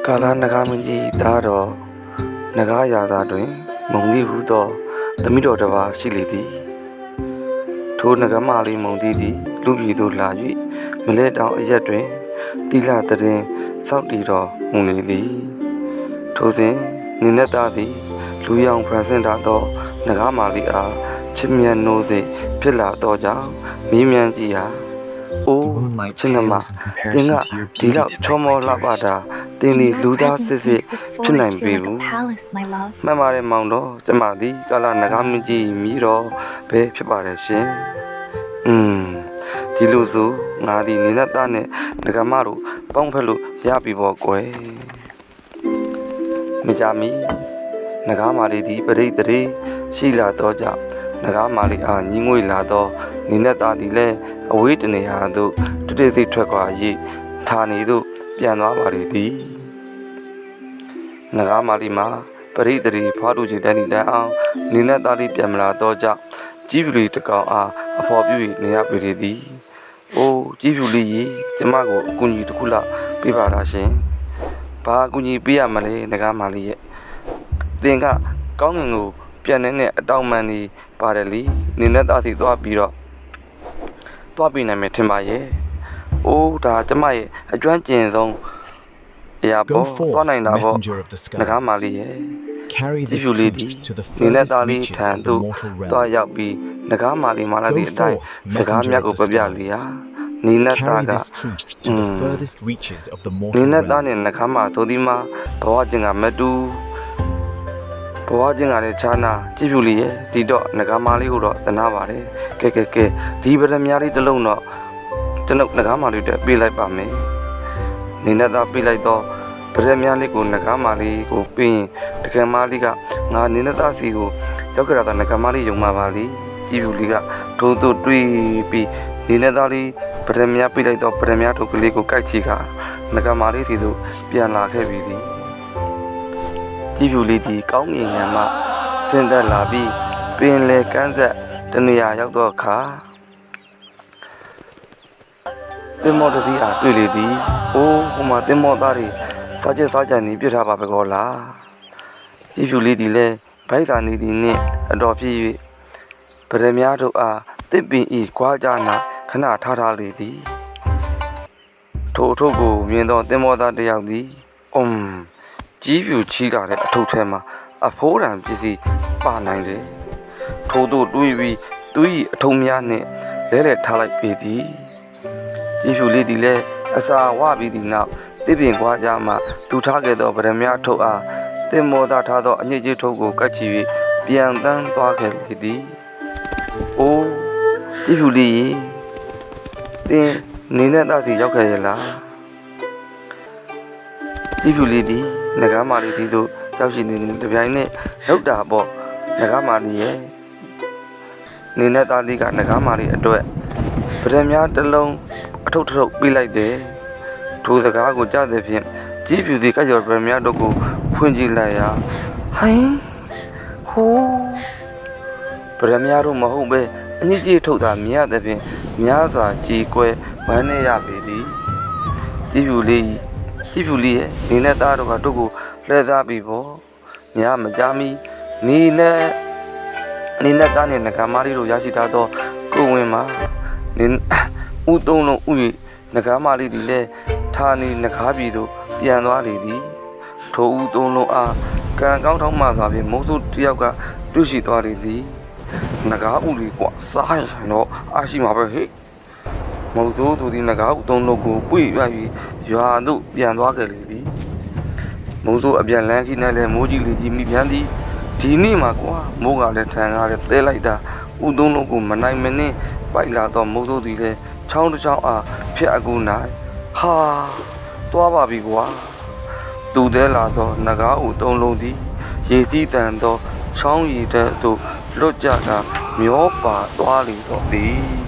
ကာလနဂါမင်းကြီးသားတော်နဂါရာသာတွင်မုံကြီးဟုသောသမီးတော်တစ်ပါးရှိလေသည်ထိုနဂမလေးမုံသည်လူပြည်သို့လာ၍မလဲတောင်အရက်တွင်တိလတရင်စောက်တီတော်မူနေသည်ထိုစဉ်နိနသားသည်လူရောင်ဖန်ဆင်းထားသောနဂါမာလေးအားချစ်မြတ်နိုးစေဖြစ်လာသောကြောင့်မိမြန်းကြီးဟာအိုးချစ်နမတင်ကဒီလောက်ချောမောလှပတာတင်ဒီလူသားစစ်စစ်ဖြစ်နိုင်ပြီဘူးမှန်ပါတယ်မောင်တော်ကျမသည်ကာလနဂါမင်းကြီးမြည်တော်ဘယ်ဖြစ်ပါတယ်ရှင်ဒီလိုဆိုငါဒီနေနဲ့သားနဲ့နဂါမတို့ပေါင်းဖက်လို့ရပြီပေါ့ကွယ်မကြမီနဂါမာလေးသည်ပရိသေတွေရှိလာတော့ကြောင့်နဂါမာလေးအားညီငွေလာတော့နေနဲ့သားသည်လည်းအဝေးတနေရာသို့တတိစိတ်ထွက်ခွာ၍ဌာနေသို့ပြန်သွားပါလေသည်နဂါမာလေးမှာပရိသေတွေဖွားတို့ချင်တန်းတန်းအောင်နေနဲ့သားလေးပြန်မလာတော့ကြောင့်ကြီးပြူလေးတကောင်အားအဖော်ပြ၍နေရပေလေသည်အိုးကြီးပြူလေးကြီးကျမကိုအကူအညီတစ်ခုလောက်ပေးပါလားရှင်ဘာအကူအညီပေးရမလဲနဂါမာလေးရဲ့သင်ကကောင်းငင်ကိုပြန်နေအတောင်မှန်နေပါတယ်လေနေနဲ့သားစီသွားပြီးတော့သွားပြီးနိုင်မယ်ထင်ပါရဲ့အိုးဒါကျမရဲ့အကျွမ်းကျင်ဆုံးအရာပေါ့သွားနိုင်တာပေါ့နဂါမာလေးရဲ့ဒီဖြူလေးဒီနေနဲ့သားလေးထံသို့သွားရောက်ပြီးနဂါမာလေးမာလာသည့်အတိုင်းစကားမြတ်ကိုပြပြလေရာနေနဲ့သားကနေနဲ့သားနဲ့နဂါမာသို့ဒီမှာဘဝချင်းကမတူဘဝချင်းကလည်းခြားနာကြည့်ဖြူလေးရဲ့ဒီတော့နဂါမာလေးကိုတော့တနာပါတယ်ကဲဒီပရမများလေးတစ်လုံးတော့ကျွန်ုပ်နဂါမာလေးတက်ပေးလိုက်ပါမယ်နေနဲ့သားပေးလိုက်တော့ပရမများလေးကိုနဂါမာလေးကိုပေးရင်တကယ်မလေးကငါနေနဲ့သားစီကိုရောက်ကြတာနဂါမာလေးယုံမှာပါလေကြည့်ဖြူလေးကထိုးသို့တွေးပြီးနေနဲ့သားလေးပရမများပေးလိုက်တော့ပရမများထုတ်ကလေးကိုကိုက်ချီခါနဂါမာလေးစီသို့ပြန်လာခဲ့ပြီသည်ကြည့်ဖြူလေးဒီကောင်းငင်ရံမှဆင်းသက်လာပြီးပင်လေကန်းဆက်တနေရာရောက်တော့အခါတင်မောတတိအားတွေ့လေသည်အိုးဟိုမှာတင်မောသားတွေစားကြနေပြစ်ထားပါပဲကောလားကြည့်ဖြူလေးဒီလဲဗိုက်သာနေသည်နှင့်အတော်ဖြစ်၍ဗရမ ्या တို့အားတစ်ပင်ဤကွာကြနာခဏထားလေသည်ထိုအထုပ်ကိုမြင်သောတင်မောသားတစ်ယောက်သည်ကြီးပြူချီးလာတဲ့အထုပ်ထဲမှာအဖိုးတံပစ္စည်းပါနိုင်တယ်ထို့သို့တွေးပြီးသူ၏အထုံးများနှင့်လဲထားလိုက်ပေသည်ကြီးဖြူလေးသည်လည်းအစာဝပြီးသည့်နောက်တစ်ပင်ကွာကြမှသူထားခဲ့သောဗရမ ्या ထုတ်အားတင်မောသားထားသောအညစ်အကြေးထုတ်ကိုကတ်ချီ၍ပြန်တန်းသွားခဲ့လေသည်အိုးကြီးဖြူလေးတင်နေနဲ့သားစီရောက်ခဲ့ရလားကြည့်ဖြူလေးဒီနဂါမာလေးဒီသို့ရောက်ရှိနေတဲ့တပြိုင်နက်လောက်တာပေါ့နဂါမာလေးရဲ့နေနဲ့သားလေးကနဂါမာလေးအတွက်ဗရမ ्या တစ်လုံးအထုပ်ပေးလိုက်တယ်ထိုစကားကိုကြားသည်ဖြင့်ကြည့်ဖြူသည်ကကြော်ဗရမ ्या တို့ကိုဖွင့်ကြည့်လိုက်ရာဟိုင်းဟိုးဗရမ ्या တို့မဟုတ်ပဲအညစ်အကြေးထုတ်တာမြင်ရသည်ဖြင့်များစွာကြည်ကွယ်ဝမ်းနေရပေသည်ကြည့်ဖြူလေးရဲ့နေနဲ့သားတို့ကတို့ကိုလှည့်စားပြီးပေါ့ညမကြမီနေနဲ့သားနဲ့နဂါမာလေးတို့ရရှိထားသောကိုဝင်မှာနေဦးသုံးလုံးဥ၍နဂါမာလေးဒီလဲဌာနေနဂါပြည်သို့ပြန်သွားလေသည်ထိုဦးသုံးလုံးအားကံကောင်းထောင်းမှသွားပြီးမိုးစုတယောက်ကတွေ့ရှိသွားလေသည်နဂါဥလေးကွာစားရင်တော့အားရှိမှာပဲဟဲ့မုံစိုးသူဒီနဂါဥသုံးလုံးကိုပွေ့ရပြီးရွာသို့ပြန်သွားခဲ့လေသည်မိုးစိုးအပြန်လန်းကြီးနဲ့လည်းမိုးကြီးလေကြီးမိပြန်သည်ဒီနေ့မှာကွာမိုးကလည်းထန်ကားလည်းတဲလိုက်တာဥသုံးလုံးကိုမနိုင်မနှင်းပိုက်လာတော့မိုးစိုးသည်လည်းချောင်းတစ်ချောင်းအားဖြတ်အကူနိုင်ဟာသွားပါပြီကွာသူတဲလာတော့နဂါဥသုံးလုံးသည်ရေစီးတန်သောချောင်းရည်တဲ့သို့လွတ်ကြတာမျောပါသွားလေတော့သည်